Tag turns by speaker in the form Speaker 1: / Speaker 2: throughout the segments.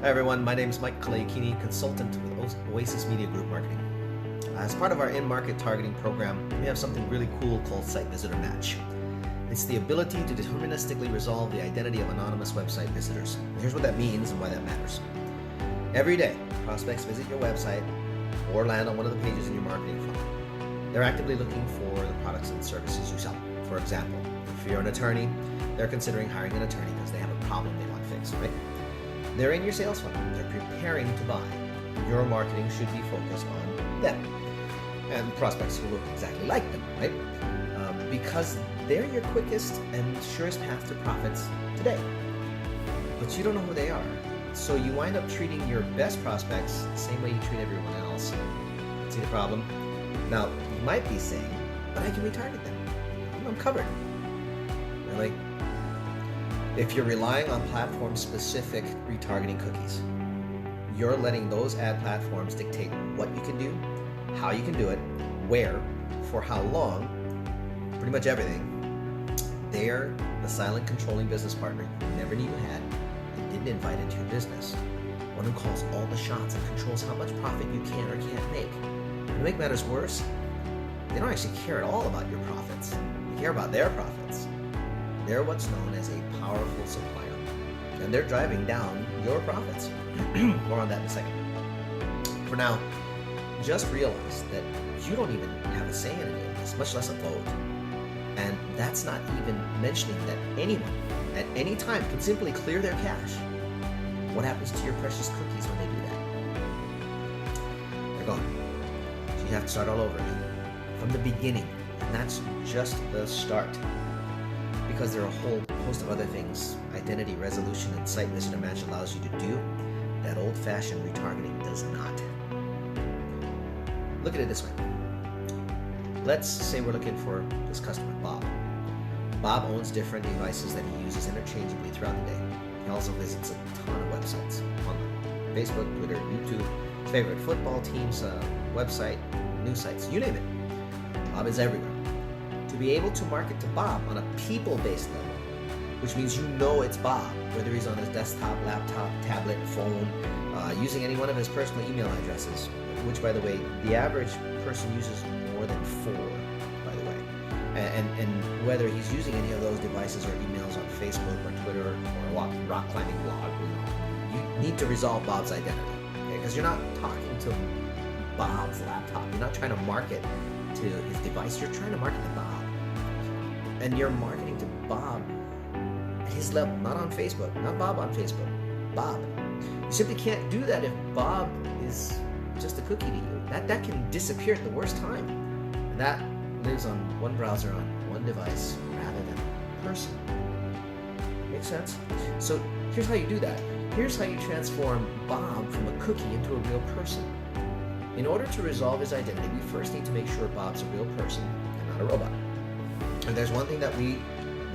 Speaker 1: Hi everyone, my name is Mike Kalakini, consultant with Oasis Media Group Marketing. As part of our in-market targeting program, we have something really cool called Site Visitor Match. It's the ability to deterministically resolve the identity of anonymous website visitors. Here's what that means and why that matters. Every day, prospects visit your website or land on one of the pages in your marketing funnel. They're actively looking for the products and services you sell. For example, if you're an attorney, they're considering hiring an attorney because they have a problem they want fixed, right? They're in your sales funnel. They're preparing to buy. Your marketing should be focused on them and prospects who look exactly like them, right? Because they're your quickest and surest path to profits today. But you don't know who they are. So you wind up treating your best prospects the same way you treat everyone else. See the problem? Now, you might be saying, but I can retarget them. I'm covered. Really? If you're relying on platform-specific retargeting cookies, you're letting those ad platforms dictate what you can do, how you can do it, where, for how long, pretty much everything. They're the silent controlling business partner you never knew you had and didn't invite into your business. One who calls all the shots and controls how much profit you can or can't make. And to make matters worse, they don't actually care at all about your profits. They care about their profits. They're what's known as a powerful supplier, and they're driving down your profits. More on that in a second. For now, just realize that you don't even have a say in any of this, much less a vote. And that's not even mentioning that anyone at any time can simply clear their cache. What happens to your precious cookies when they do that? They're gone. So you have to start all over again, from the beginning, and that's just the start. Because there are a whole host of other things identity resolution and site visitor match allows you to do that old-fashioned retargeting does not. Look at it this way. Let's say we're looking for this customer, Bob. Bob owns different devices that he uses interchangeably throughout the day. He also visits a ton of websites online: Facebook, Twitter, YouTube, his favorite football team's website, news sites, you name it. Bob is everywhere. To be able to market to Bob on a people-based level, which means you know it's Bob, whether he's on his desktop, laptop, tablet, phone, using any one of his personal email addresses, which, by the way, the average person uses more than 4, by the way, and whether he's using any of those devices or emails on Facebook or Twitter or a rock climbing blog, you need to resolve Bob's identity, okay? Because you're not talking to Bob's laptop. You're not trying to market to his device. You're trying to market to Bob. And you're marketing to Bob at his level, not on Facebook, not Bob on Facebook, Bob. You simply can't do that if Bob is just a cookie to you. That can disappear at the worst time. And that lives on one browser on one device rather than a person. Make sense? So here's how you do that. Here's how you transform Bob from a cookie into a real person. In order to resolve his identity, we first need to make sure Bob's a real person and not a robot. And there's one thing that we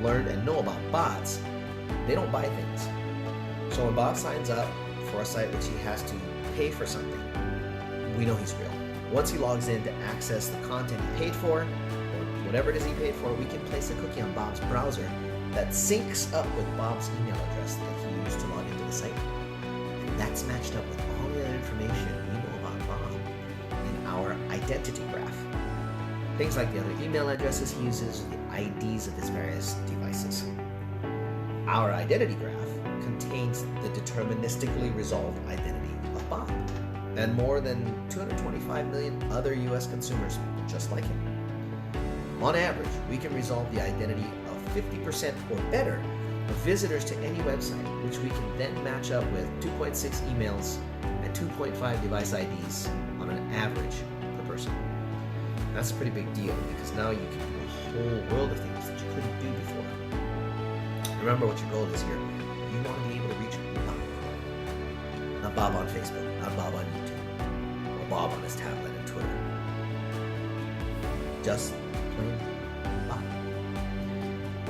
Speaker 1: learned and know about bots: they don't buy things. So when Bob signs up for a site which he has to pay for something, we know he's real. Once he logs in to access the content he paid for, or whatever it is he paid for, we can place a cookie on Bob's browser that syncs up with Bob's email address that he used to log into the site. And that's matched up with all the other information we know about Bob in our identity graph. Things like the other email addresses he uses, the IDs of his various devices. Our identity graph contains the deterministically resolved identity of Bob and more than 225 million other US consumers just like him. On average, we can resolve the identity of 50% or better of visitors to any website, which we can then match up with 2.6 emails and 2.5 device IDs on an average per person. That's a pretty big deal because now you can do a whole world of things that you couldn't do before. Remember what your goal is here. You want to be able to reach Bob. Not Bob on Facebook, not Bob on YouTube, or Bob on his tablet and Twitter. Just plain Bob.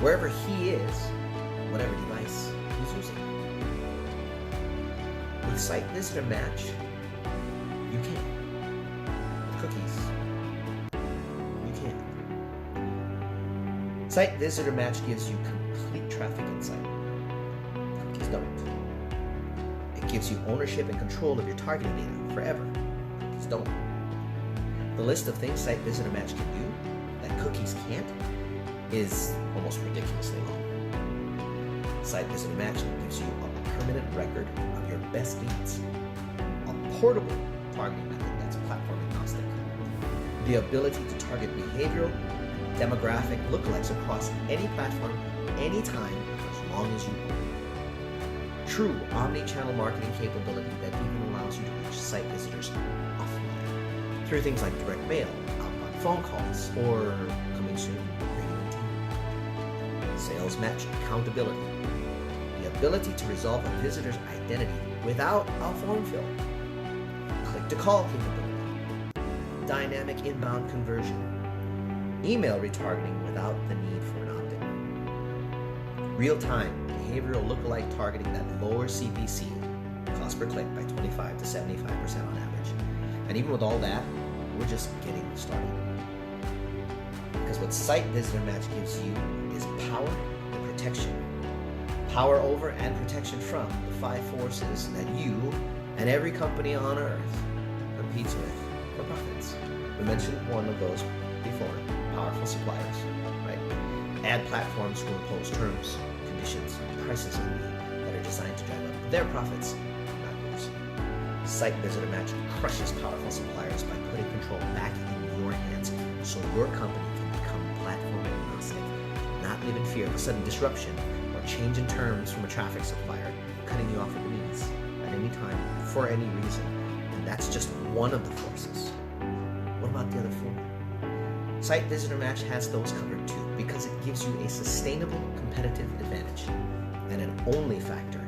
Speaker 1: Wherever he is, whatever device he's using. With Site Visitor Match, you can. With cookies, Site Visitor Match gives you complete traffic insight. Cookies don't. It gives you ownership and control of your targeting data forever. Cookies don't. The list of things Site Visitor Match can do that cookies can't is almost ridiculously long. Site Visitor Match gives you a permanent record of your best leads, a portable targeting method that's platform agnostic, the ability to target behavioral, demographic lookalikes across any platform, anytime, as long as you want. True omni-channel marketing capability that even allows you to reach site visitors offline through things like direct mail, outbound phone calls, or coming soon, radio and TV. Sales match accountability, the ability to resolve a visitor's identity without a form fill. Click-to-call capability, dynamic inbound conversion, email retargeting without the need for an opt-in, real-time behavioral lookalike targeting that lowers CPC, cost per click, by 25 to 75% on average. And even with all that, we're just getting started. Because what Site Visitor Match gives you is power and protection. Power over and protection from the 5 forces that you and every company on earth competes with for profits. We mentioned one of those before, powerful suppliers, right? Ad platforms who impose terms, conditions, prices on you that are designed to drive up their profits, not yours. Site Visitor Match crushes powerful suppliers by putting control back in your hands so your company can become platform agnostic, not live in fear of a sudden disruption or change in terms from a traffic supplier, cutting you off at the knees at any time for any reason. And that's just one of the forces. What about the other 4? Site Visitor Match has those covered too, because it gives you a sustainable competitive advantage and an only factor,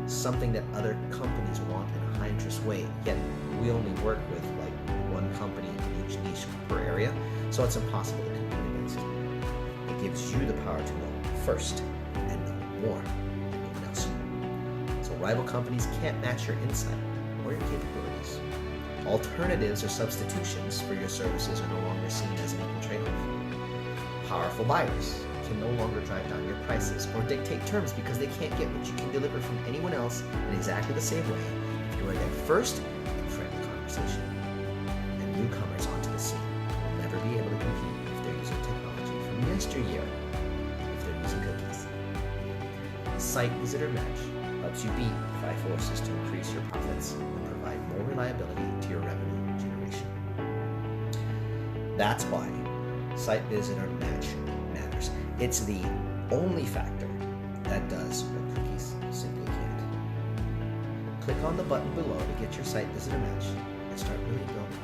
Speaker 1: something that other companies want in a high interest way, yet we only work with like one company in each niche per area, so it's impossible to compete against. It gives you the power to know first and know more than anyone else. So rival companies can't match your insight or your capabilities. Alternatives or substitutions for your services are no longer seen as an equal trade-off. Powerful buyers can no longer drive down your prices or dictate terms because they can't get what you can deliver from anyone else in exactly the same way if you are there first in friendly conversation. And newcomers onto the scene will never be able to compete if they're using technology from yesteryear, if they're using cookies. Site Visitor Match helps you beat 5 forces to increase your profits and provide more reliability to your revenue generation. That's why Site Visitor Match matters. It's the only factor that does what cookies simply can't. Click on the button below to get your Site Visitor Match and start really building